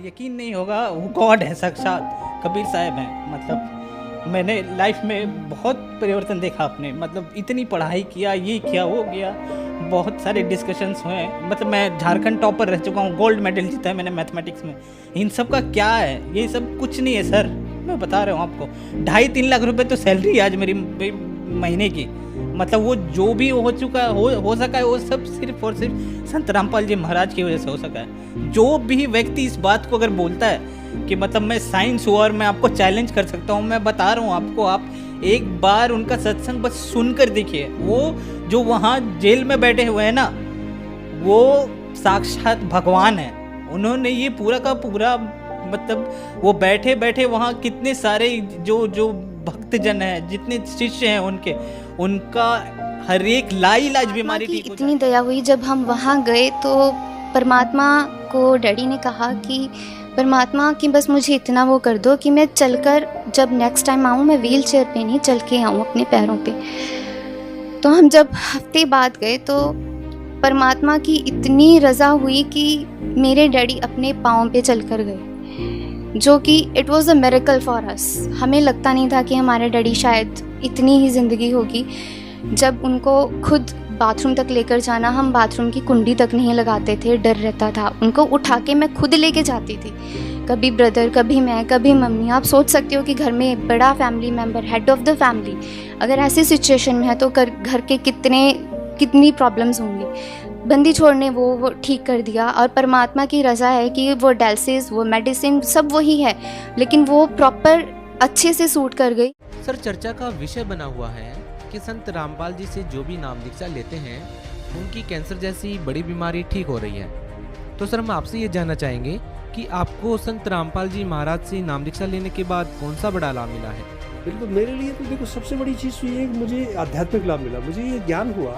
यकीन नहीं होगा, वो गॉड है साक्षात, कबीर साहब हैं। मतलब मैंने लाइफ में बहुत परिवर्तन देखा अपने, मतलब इतनी पढ़ाई किया, ये किया वो किया, बहुत सारे डिस्कशंस हुए। मतलब मैं झारखंड टॉपर रह चुका हूँ, गोल्ड मेडल जीता है मैंने मैथमेटिक्स में। इन सब का क्या है? ये सब कुछ नहीं है सर, मैं बता रहा हूँ आपको। 2.5-3 लाख रुपए तो सैलरी है आज मेरी महीने की। मतलब वो जो भी हो चुका हो सका है, वो सब सिर्फ और सिर्फ संत रामपाल जी महाराज की वजह से हो सका है। जो भी व्यक्ति इस बात को अगर बोलता है कि मतलब मैं साइंस हुआ और मैं आपको चैलेंज कर सकता हूँ, मैं बता रहा हूँ आपको, आप एक बार उनका सत्संग बस सुनकर देखिए। वो जो वहाँ जेल में बैठे हुए हैं ना, वो साक्षात भगवान है। उन्होंने ये पूरा का पूरा, मतलब वो बैठे बैठे वहाँ कितने सारे जो भक्तजन हैं, जितने शिष्य हैं उनके, उनका हर एक लाइलाज बीमारी ठीक हो जाए। इतनी दया हुई जब हम वहाँ गए तो परमात्मा को डैडी ने कहा कि परमात्मा कि बस मुझे इतना वो कर दो कि मैं चलकर जब नेक्स्ट टाइम आऊँ मैं व्हील चेयर पे नहीं, चल के आऊँ अपने पैरों पे। तो हम जब हफ्ते बाद गए तो परमात्मा की इतनी रज़ा हुई कि मेरे डैडी अपने पाँव पे चल कर गए, जो कि it was a miracle for us. हमें लगता नहीं था कि हमारे डैडी शायद इतनी ही ज़िंदगी होगी। जब उनको खुद बाथरूम तक लेकर जाना, हम बाथरूम की कुंडी तक नहीं लगाते थे, डर रहता था। उनको उठा के मैं खुद लेके जाती थी, कभी ब्रदर, कभी मैं, कभी मम्मी। आप सोच सकते हो कि घर में बड़ा family member, head of the family, अगर ऐसी सिचुएशन में है तो घर के कितनी प्रॉब्लम्स होंगी। बंदी छोड़ने वो ठीक कर दिया। और परमात्मा की रज़ा है कि वो डायलिसिस, वो मेडिसिन सब वही है, लेकिन वो प्रॉपर अच्छे से सूट कर गई। सर, चर्चा का विषय बना हुआ है कि संत रामपाल जी से जो भी नाम दीक्षा लेते हैं उनकी कैंसर जैसी बड़ी बीमारी ठीक हो रही है। तो सर, हम आपसे ये जानना चाहेंगे कि आपको संत रामपाल जी महाराज से नाम दीक्षा लेने के बाद कौन सा बड़ा लाभ मिला है? बिल्कुल, मेरे लिए तो देखो सबसे बड़ी चीज़ तो ये है कि मुझे आध्यात्मिक लाभ मिला। मुझे ये ज्ञान हुआ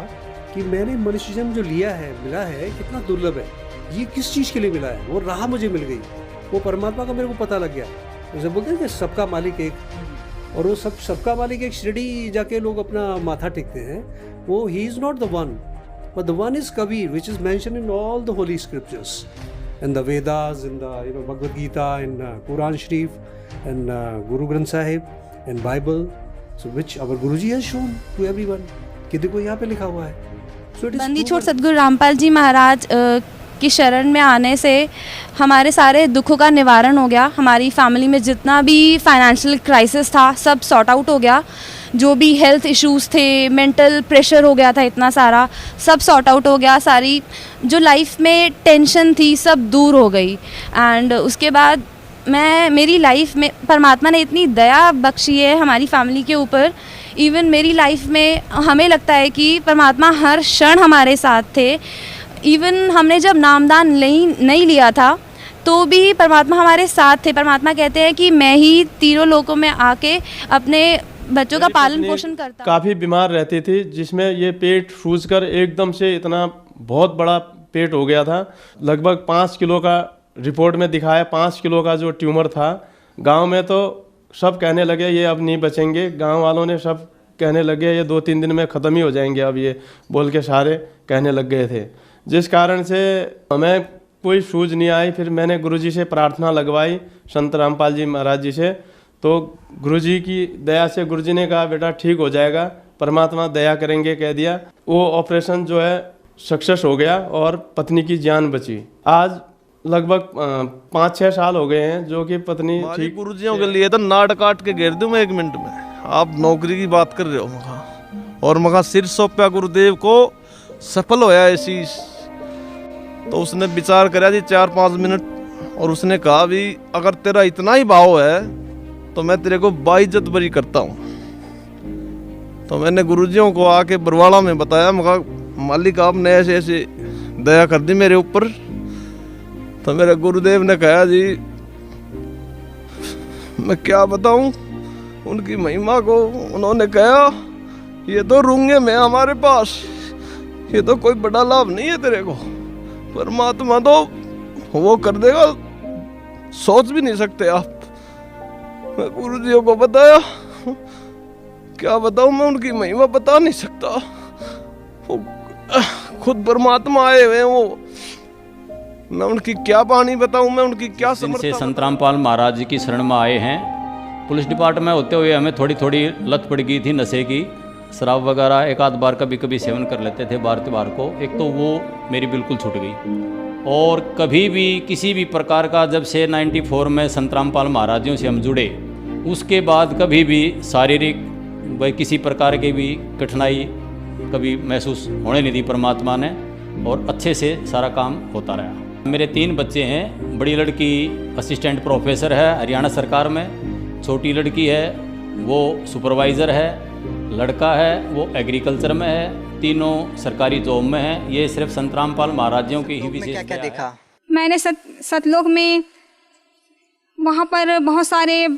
कि मैंने मनुष्य जन्म जो मिला है कितना दुर्लभ है। ये किस चीज़ के लिए मिला है, वो राह मुझे मिल गई, वो परमात्मा का मेरे को पता लग गया। जैसे बोलते हैं कि सबका मालिक एक, और वो सबका मालिक एक शिरडी जाके लोग अपना माथा टेकते हैं, वो he is not the one, but the one is Kabir, which is mention in all the holy scriptures, in the Vedas, in the Bhagavad Gita, in Quran Sharif, in Guru Granth Sahib, in Bible, so which our Guruji has shown to everyone, कि देखो यहाँ पे लिखा हुआ है। बंदी छोड़ सद्गुरु रामपाल जी महाराज की शरण में आने से हमारे सारे दुखों का निवारण हो गया। हमारी फैमिली में जितना भी फाइनेंशियल क्राइसिस था सब सॉर्ट आउट हो गया। जो भी हेल्थ इश्यूज़ थे, मेंटल प्रेशर हो गया था इतना सारा, सब सॉर्ट आउट हो गया। सारी जो लाइफ में टेंशन थी सब दूर हो गई। एंड उसके बाद मेरी लाइफ में परमात्मा ने इतनी दया बख्शी है हमारी फैमिली के ऊपर। इवन मेरी लाइफ में हमें लगता है कि परमात्मा हर क्षण हमारे साथ थे। इवन हमने जब नामदान नहीं लिया था तो भी परमात्मा हमारे साथ थे। परमात्मा कहते हैं कि मैं ही तीनों लोकों में आके अपने बच्चों का पालन पोषण करता। काफ़ी बीमार रहती थी, जिसमें ये पेट सूज कर एकदम से इतना बहुत बड़ा पेट हो गया था। लगभग 5 किलो का रिपोर्ट में दिखाया, 5 किलो का जो ट्यूमर था। गांव में तो सब कहने लगे ये अब नहीं बचेंगे, गांव वालों ने सब कहने लगे ये 2-3 दिन में ख़त्म ही हो जाएंगे, अब ये बोल के सारे कहने लग गए थे। जिस कारण से हमें कोई सूझ नहीं आई। फिर मैंने गुरुजी से प्रार्थना लगवाई, संत रामपाल जी महाराज जी से। तो गुरुजी की दया से गुरुजी ने कहा बेटा ठीक हो जाएगा, परमात्मा दया करेंगे कह दिया। वो ऑपरेशन जो है सक्सेस हो गया और पत्नी की जान बची। आज लगभग 5-6 साल हो गए हैं जो कि पत्नी ठीक। गुरुजियों के लिए तो नाड़ काट के घेर दूं मैं 1 मिनट में। आप नौकरी की बात कर रहे हो मखा, और मखा सिर सौंपया गुरुदेव को, सफल होया ऐसी। तो उसने विचार करा जी 4-5 मिनट, और उसने कहा भी अगर तेरा इतना ही भाव है तो मैं तेरे को बाइज्जत बरी करता हूँ। तो मैंने गुरुजियों को आके बरवाड़ा में बताया, मखा मालिक आपने ऐसे ऐसे दया कर दी मेरे ऊपर। तो मेरे गुरुदेव ने कहा जी मैं क्या बताऊं उनकी महिमा को। उन्होंने कहा ये तो रूंगे में हमारे पास, ये तो कोई बड़ा लाभ नहीं है तेरे को, परमात्मा तो वो कर देगा, सोच भी नहीं सकते आप। मैं गुरुजियों को बताया, क्या बताऊं मैं उनकी महिमा बता नहीं सकता। वो खुद परमात्मा आए हुए हैं, वो मैं उनकी क्या वाणी बताऊं, मैं उनकी क्या जिनसे समर्थता संत रामपाल महाराज जी की शरण में आए हैं। पुलिस डिपार्टमेंट में होते हुए हमें थोड़ी थोड़ी लत पड़ गई थी नशे की, शराब वगैरह एक आध बार कभी कभी सेवन कर लेते थे बार त्योहार को। एक तो वो मेरी बिल्कुल छूट गई, और कभी भी किसी भी प्रकार का, जब से 94 में संत रामपाल महाराजियों से हम जुड़े, उसके बाद कभी भी शारीरिक व किसी प्रकार की भी कठिनाई कभी महसूस होने नहीं दी परमात्मा ने, और अच्छे से सारा काम होता रहा। मेरे 3 बच्चे हैं। बड़ी लड़की असिस्टेंट प्रोफेसर है हरियाणा सरकार में, छोटी लड़की है वो सुपरवाइज़र है, लड़का है वो एग्रीकल्चर में है, तीनों सरकारी जॉब में हैं। ये सिर्फ संत रामपाल महाराजियों की ही विशेषता है। क्या देखा? मैंने सतलोक में वहाँ पर बहुत सारे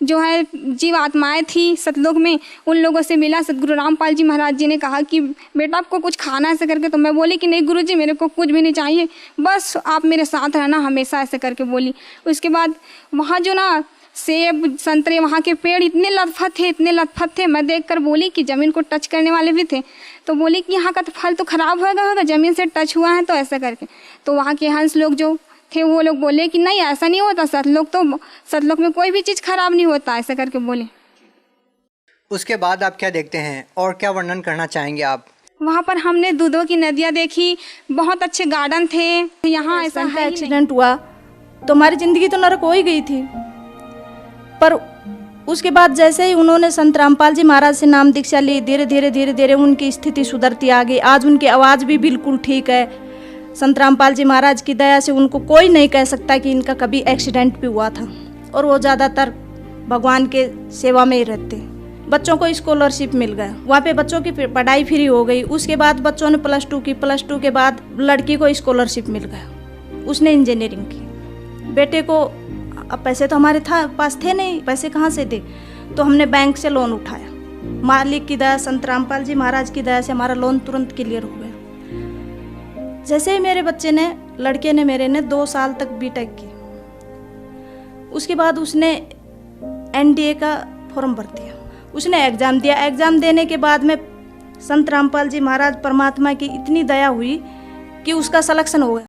जो है जीव आत्माएँ थी सतलोक में, उन लोगों से मिला। सतगुरु रामपाल जी महाराज जी ने कहा कि बेटा आपको कुछ खाना ऐसे करके, तो मैं बोली कि नहीं गुरुजी मेरे को कुछ भी नहीं चाहिए, बस आप मेरे साथ रहना हमेशा, ऐसे करके बोली। उसके बाद वहाँ जो ना सेब संतरे वहाँ के पेड़ इतने लतफत थे, मैं देखकर बोली कि ज़मीन को टच करने वाले भी थे, तो बोली कि यहाँ का तो फल तो ख़राब होगा ज़मीन से टच हुआ है तो ऐसा करके। तो वहाँ के हंस लोग जो थे वो लोग बोले कि नहीं ऐसा नहीं होता, सतलोक में कोई भी चीज़ खराब नहीं होता, ऐसा करके बोले। उसके बाद आप क्या देखते हैं और क्या वर्णन करना चाहेंगे आप? वहाँ पर हमने दूधों की नदियाँ देखी, बहुत अच्छे गार्डन थे। यहाँ ऐसा है एक्सीडेंट हुआ तो हमारी ज़िंदगी तो नरक हो ही गई थी, पर उसके बाद जैसे ही उन्होंने संत रामपाल जी महाराज से नाम दीक्षा ली, धीरे धीरे उनकी स्थिति सुधरती आ गई। आज उनकी आवाज़ भी बिल्कुल ठीक है। संत रामपाल जी महाराज की दया से उनको कोई नहीं कह सकता कि इनका कभी एक्सीडेंट भी हुआ था, और वो ज़्यादातर भगवान के सेवा में ही रहते। बच्चों को स्कॉलरशिप मिल गया, वहाँ पे बच्चों की पढ़ाई फ्री हो गई। उसके बाद बच्चों ने +2 की, +2 के बाद लड़की को स्कॉलरशिप मिल गया, उसने इंजीनियरिंग की। बेटे को अब पैसे तो हमारे पास थे नहीं, पैसे कहाँ से दे, तो हमने बैंक से लोन उठाया। मालिक की दया, संत रामपाल जी महाराज की दया से हमारा लोन तुरंत क्लियर हो गया। जैसे ही मेरे बच्चे ने, लड़के ने मेरे ने 2 साल तक बीटेक की, उसके बाद उसने NDA का फॉर्म भर दिया, उसने एग्ज़ाम दिया। एग्ज़ाम देने के बाद में संत रामपाल जी महाराज परमात्मा की इतनी दया हुई कि उसका सिलेक्शन हो गया।